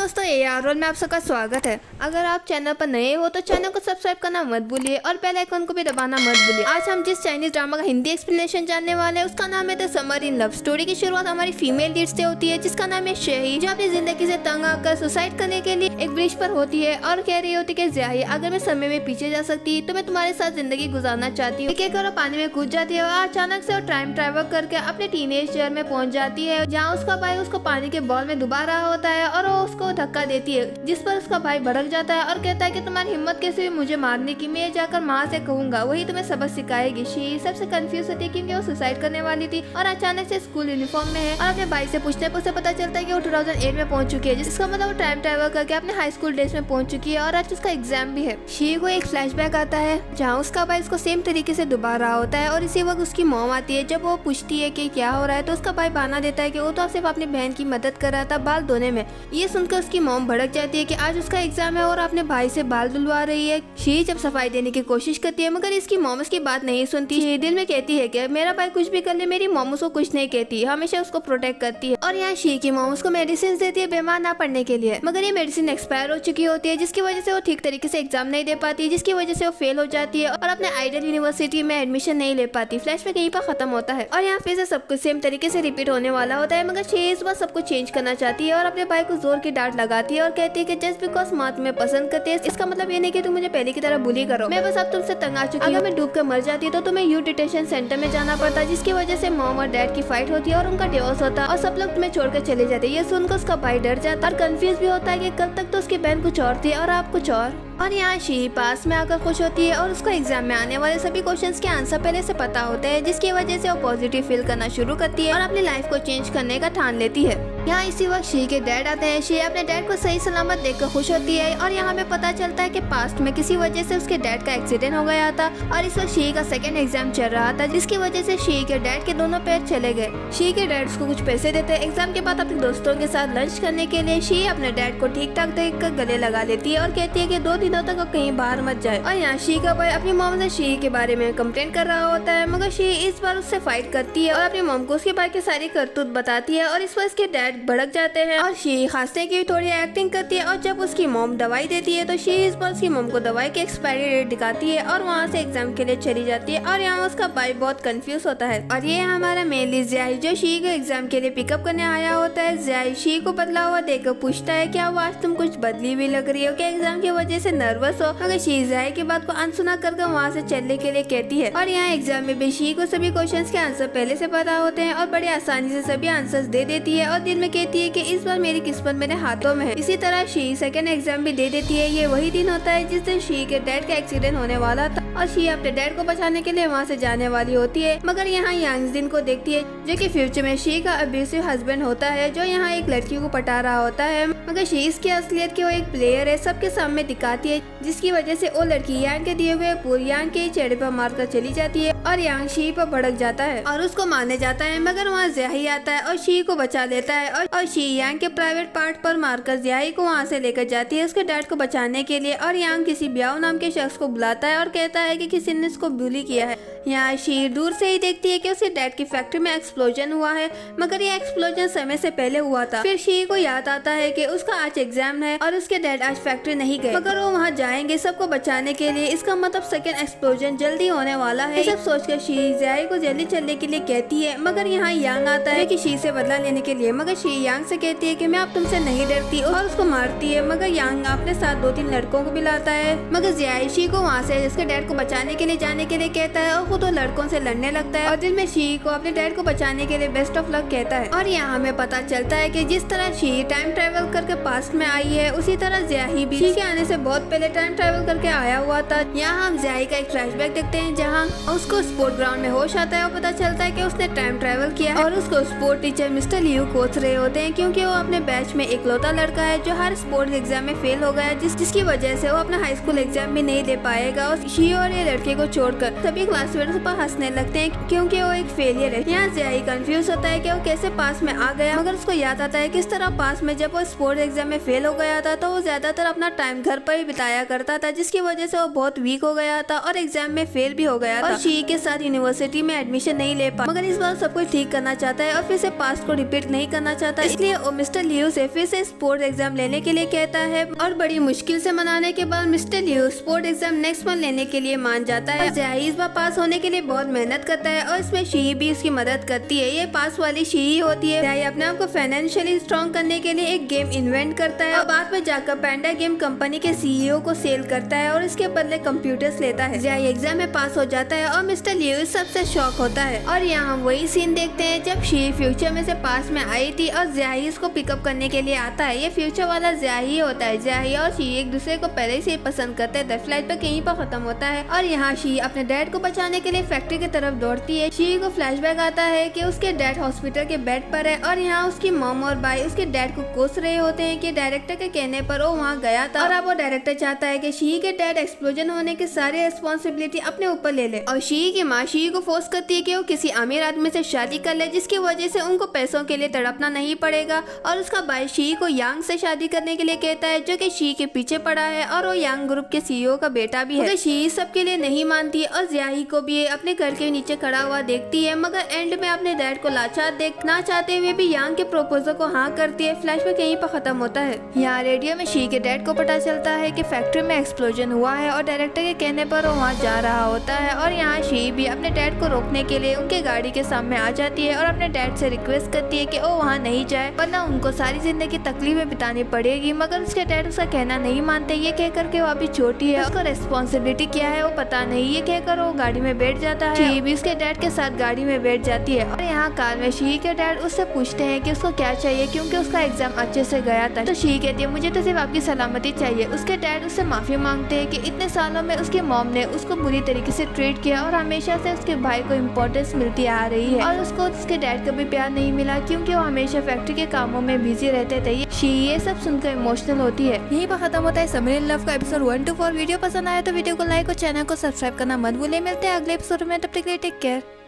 दोस्तों, AR में आप सबका स्वागत है। अगर आप चैनल पर नए हो तो चैनल को सब्सक्राइब करना मत भूलिए और बेल आइकन को भी दबाना मत भूलिए। आज हम जिस चाइनीज ड्रामा का हिंदी एक्सप्लेनेशन जानने वाले हैं उसका नाम है the summer in love. Story की शुरुआत हमारी फीमेल लीड से होती है जिसका नाम है शेही, जो अपनी जिंदगी से तंग आकर सुसाइड करने के लिए एक ब्रिज पर होती है और कह रही होती है कि ज़ियाही, अगर मैं समय में पीछे जा सकती तो मैं तुम्हारे साथ जिंदगी गुजारना चाहती हूँ। कहकर पानी में कूद जाती है और अचानक से वो टाइम ट्रैवल करके अपने टीनेज ईयर में पहुंच जाती है, जहाँ उसका भाई उसको पानी के बॉल में डुबा रहा होता है और वो उसको धक्का देती है, जिस पर उसका भाई भड़क जाता है और कहता है कि तुम्हारी हिम्मत कैसे हुई मुझे मारने की, मैं जाकर माँ से कहूंगा, वही तुम्हें सबक सिखाएगी। शी सबसे कंफ्यूज होती है क्योंकि वो सुसाइड करने वाली थी और अचानक से स्कूल यूनिफॉर्म में है और अपने भाई से पूछने पर उसे पता चलता है कि वो 2008 में पहुंच चुकी है, जिसका मतलब वो टाइम ट्रैवल करके अपने हाई स्कूल डेज में पहुंच चुकी है और आज उसका एग्जाम भी है। शी को एक फ्लैशबैक आता है जहाँ उसका भाई उसको सेम तरीके से डुबा रहा होता है और इसी वक्त उसकी मॉम आती है। जब वो पूछती है कि क्या हो रहा है तो उसका भाई बहाना देता है कि वो तो सिर्फ अपनी बहन की मदद कर रहा था बाल धोने में। ये सुनकर उसकी मॉम भड़क जाती है कि आज उसका एग्जाम है और अपने भाई से बाल धुलवा रही है। शी जब सफाई देने की कोशिश करती है मगर इसकी मॉम उसकी बात नहीं सुनती। शी दिल में कहती है कि मेरा भाई कुछ भी कर ले मेरी मॉम उसको कुछ नहीं कहती, हमेशा उसको प्रोटेक्ट करती है। और यहाँ शी की मॉम उसको मेडिसिन देती है बीमार ना पड़ने के लिए, मगर ये मेडिसिन एक्सपायर हो चुकी होती है जिसकी वजह से वो ठीक तरीके से एग्जाम नहीं दे पाती, जिसकी वजह से वो फेल हो जाती है और अपने आइडल यूनिवर्सिटी में एडमिशन नहीं ले पाती। फ्लैशबैक यहीं पर खत्म होता है और यहाँ फिर से सब कुछ सेम तरीके से रिपीट होने वाला होता है, मगर शी इस बार सब कुछ चेंज करना चाहती है और अपने भाई को जोर की डांट लगाती है और कहती है कि जस्ट बिकॉज माँ तुम्हें पसंद करती है इसका मतलब ये नहीं कि तुम मुझे पहले की तरह बुली करो, मैं बस अब तुमसे तंग आ चुकी हूँ। अगर मैं डूब कर मर जाती तो तुम्हें यू डिटेंशन सेंटर में जाना पड़ता, जिसकी वजह से मॉम और डैड की फाइट होती है और उनका डिवोर्स होता है और सब लोग तुम्हें छोड़कर चले जाते हैं। ये सुनकर उसका भाई डर जाता है और कंफ्यूज भी होता है कि कल तक तो उसकी बहन कुछ और थी और आप कुछ और यहाँ शी पास में आकर खुश होती है और उसको एग्जाम में आने वाले सभी क्वेश्चंस के आंसर पहले से पता होते हैं, जिसकी वजह से वो पॉजिटिव फील करना शुरू करती है और अपनी लाइफ को चेंज करने का ठान लेती है। यहाँ इसी वक्त शी के डैड आते हैं। शी अपने डैड को सही सलामत देखकर खुश होती है और यहाँ पे पता चलता है कि पास्ट में किसी वजह से उसके डैड का एक्सीडेंट हो गया था और इस वक्त शी का सेकंड एग्जाम चल रहा था, जिसकी वजह से शी के डैड के दोनों पैर चले गए। शी के डैड उसको कुछ पैसे देते हैं एग्जाम के बाद अपने दोस्तों के साथ लंच करने के लिए। शी अपने डैड को ठीक ठाक देख कर गले लगा लेती है और कहती है कि 2 दिनों तक कहीं बाहर मत जाए। और यहाँ शी का भाई अपनी मॉम से शी के बारे में कंप्लेन कर रहा होता है, मगर शी इस बार उससे फाइट करती है और अपनी मॉम को उसके भाई की सारी करतूत बताती है और इस पर उसके डैड भड़क जाते हैं और शी खांसने की थोड़ी एक्टिंग करती है और जब उसकी मॉम दवाई देती है तो शी इस बार उसकी मॉम को दवाई की एक्सपायरी डेट दिखाती है और वहाँ से एग्जाम के लिए चली जाती है। और यहाँ उसका भाई बहुत कंफ्यूज होता है और ये हमारा मेनली ज़ियाही जो शी को एग्जाम के लिए पिकअप करने आया होता है। ज़ियाही शी को बदला हुआ देखकर पूछता है क्या आज तुम कुछ बदली हुई लग रही हो, क्या एग्जाम की वजह से नर्वस हो, मगर शी ज़ियाही की बात को अनसुना करके वहाँ से चलने के लिए कहती है। और यहाँ एग्जाम में भी शी को सभी क्वेश्चंस के आंसर पहले से पता होते हैं और बड़ी आसानी से सभी आंसर्स दे देती है और दिल में कहती है कि इस बार मेरी किस्मत मेरे हाथों में है। इसी तरह शी सेकंड एग्जाम भी दे देती है। ये वही दिन होता है जिस दिन शी के डैड का एक्सीडेंट होने वाला था और शी अपने डैड को बचाने के लिए वहाँ से जाने वाली होती है, मगर यहाँ यांग दिन को देखती है जो कि फ्यूचर में शी का अब्यूसिव हस्बैंड होता है, जो यहाँ एक लड़की को पटा रहा होता है, मगर शी इसकी असलियत की वो एक प्लेयर है सबके सामने दिखाती है, जिसकी वजह से वो लड़की यांग के दिए हुए पूरी यांग के चेहरे पर मारकर चली जाती है और यांग शी पर भड़क जाता है और उसको मारने जाता है, मगर वहाँ ज़ियाही आता है और शी को बचा लेता है और शी यांग के प्राइवेट पार्ट पर मारकर ज़ियाही को वहाँ से लेकर जाती है उसके डैड को बचाने के लिए। और यांग किसी ब्याओ नाम के शख्स को बुलाता है और कहता है कि किसी ने इसको बुली किया है। यहाँ शी दूर से ही देखती है कि उसके डैड की फैक्ट्री में एक्सप्लोजन हुआ है, मगर ये एक्सप्लोजन समय से पहले हुआ था। फिर शी को याद आता है कि उसका आज एग्जाम है और उसके डैड आज फैक्ट्री नहीं गए, मगर वो वहाँ जाएंगे सबको बचाने के लिए, इसका मतलब सेकंड एक्सप्लोजन जल्दी होने वाला है। सब सोचकर शी ज़ियाही को जल्दी चलने के लिए कहती है, मगर यहाँ यांग आता है कि शी से बदला लेने के लिए, मगर शी यांग से कहती है कि मैं अब तुमसे नहीं डरती और उसको मारती है। मगर यांग अपने साथ 2-3 लड़कों को भी लाता है, मगर ज़ियाही शी को वहाँ से जिसके डैड को बचाने के लिए जाने के लिए कहता है और खुद लड़कों से लड़ने लगता है और दिल में शी को अपने डैड को बचाने के लिए बेस्ट ऑफ लक कहता है। और यहाँ हमें पता चलता है कि जिस तरह शी टाइम ट्रेवल करके पास्ट में आई है उसी तरह ज़ियाही भी शी के आने से बहुत पहले टाइम ट्रेवल करके आया हुआ था। यहाँ हम ज़ियाही का एक फ्लैशबैक देखते हैं जहाँ उसको स्पोर्ट ग्राउंड में होश आता है और पता चलता है कि उसने टाइम ट्रेवल किया और उसको sport teacher mister Liu coach रहे होते हैं, क्योंकि वो अपने बैच में इकलौता लड़का है जो हर स्पोर्ट्स एग्जाम में फेल हो गया, जिसकी वजह से वो अपना हाई स्कूल एग्जाम भी नहीं दे पाएगा। और शी और ये लड़के को छोड़कर सभी क्लासमेट फिर उस पर हंसने लगते हैं क्योंकि वो एक फेलियर है। यहाँ ज़ियाई कंफ्यूज होता है कि वो कैसे पास में आ गया, मगर उसको याद आता है किस तरह पास में जब वो स्पोर्ट्स एग्जाम में फेल हो गया था तो वो ज्यादातर अपना टाइम घर पर ही बिताया करता था, जिसकी वजह से वो बहुत वीक हो गया था और एग्जाम में फेल भी हो गया था और शी के साथ यूनिवर्सिटी में एडमिशन नहीं ले पा। मगर इस बार सब कुछ ठीक करना चाहता है और फिर से पास्ट को रिपीट नहीं करना चाहता, इसलिए वो मिस्टर लियू से फिर से स्पोर्ट्स एग्जाम लेने के लिए कहता है और बड़ी मुश्किल से मनाने के बाद mister Liu sports exam next month लेने के लिए मान जाता है। ज़ियाई इस बार पास होने के लिए बहुत मेहनत करता है और इसमें शी भी उसकी मदद करती है। ये पास वाली शी ही होती है। ज़ियाई अपने आप को फाइनेंशियली स्ट्रॉन्ग करने के लिए एक गेम इन्वेंट करता है और बाद में जाकर पैंडा गेम कंपनी के सीईओ को सेल करता है और इसके बदले कंप्यूटर्स लेता है। ज़ियाई एग्जाम में पास हो जाता है और मिस्टर लियू इस सबसे शॉक होता है। और यहाँ हम वही सीन देखते हैं जब शी फ्यूचर में से पास में आई थी और ज़ियाई इसको पिकअप करने के लिए आता है। ये फ्यूचर वाला ज़ियाई होता है। ज़ियाई और शी एक दूसरे को पहले से पसंद करते हैं। फ्लाइट पर कहीं पर खत्म होता है और यहाँ शी अपने डैड को बचाने के लिए फैक्ट्री की तरफ दौड़ती है। शी को फ्लैशबैक आता है कि उसके डैड हॉस्पिटल के बेड पर है और यहाँ उसकी मॉम और भाई उसके डैड को कोस रहे होते हैं कि डायरेक्टर के कहने पर वो वहाँ गया था और अब वो डायरेक्टर चाहता है कि शी के डैड एक्सप्लोजन होने की सारी रिस्पॉन्सिबिलिटी अपने ऊपर ले ले। और शी की माँ शी को फोर्स करती है कि वो किसी अमीर आदमी से शादी कर ले जिसकी वजह से उनको पैसों के लिए तड़पना नहीं पड़ेगा। और उसका भाई शी को यांग से शादी करने के लिए कहता है जो कि शी के पीछे पड़ा है और वो यांग ग्रुप के सीईओ का बेटा भी है। शी सबके लिए नहीं मानती और ज़ियाई को भी अपने घर के नीचे खड़ा हुआ देखती है, मगर एंड में अपने डैड को लाचार देखना चाहते हुए भी यांग के प्रपोजल को हाँ करती है। फ्लैशबैक यहीं पर खत्म होता है। यहाँ रेडियो में शी के डैड को पता चलता है कि फैक्ट्री में एक्सप्लोजन हुआ है और डायरेक्टर के कहने पर वो वहाँ जा रहा होता है और यहाँ शी भी अपने डैड को रोकने के लिए उनके गाड़ी के सामने आ जाती है और अपने डैड से रिक्वेस्ट करती है कि वो वहाँ नहीं जाए वरना उनको सारी जिंदगी तकलीफें बितानी पड़ेगी। मगर उसके डैड उसका कहना नहीं मानते। ये कहकर के वो अभी छोटी है, उसको रेस्पॉन्सिबिलिटी क्या है वो पता नहीं। ये कहकर वो गाड़ी में बैठ जाता है। शी भी उसके डैड के साथ गाड़ी में बैठ जाती है और यहाँ कार में शी के डैड उससे पूछते हैं कि उसको क्या चाहिए क्योंकि उसका एग्जाम अच्छे से गया था। तो शी कहती है मुझे तो सिर्फ आपकी सलामती चाहिए। उसके डैड उससे माफी मांगते हैं कि इतने सालों में उसकी मॉम ने उसको बुरी तरीके से ट्रीट किया और हमेशा से उसके भाई को इम्पोर्टेंस मिलती आ रही है और उसको उसके डैड का भी प्यार नहीं मिला क्योंकि वो हमेशा फैक्ट्री के कामों में बिजी रहते थे। शी ये सब सुनकर इमोशनल होती है। यहीं पर खत्म होता है समरी इन लव का एपिसोड 1 to 4। वीडियो पसंद आया तो वीडियो को लाइक और चैनल को सब्सक्राइब करना मत भूलिए। मिलते हैं अगले एपिसोड में, तब तक के लिए टेक केयर।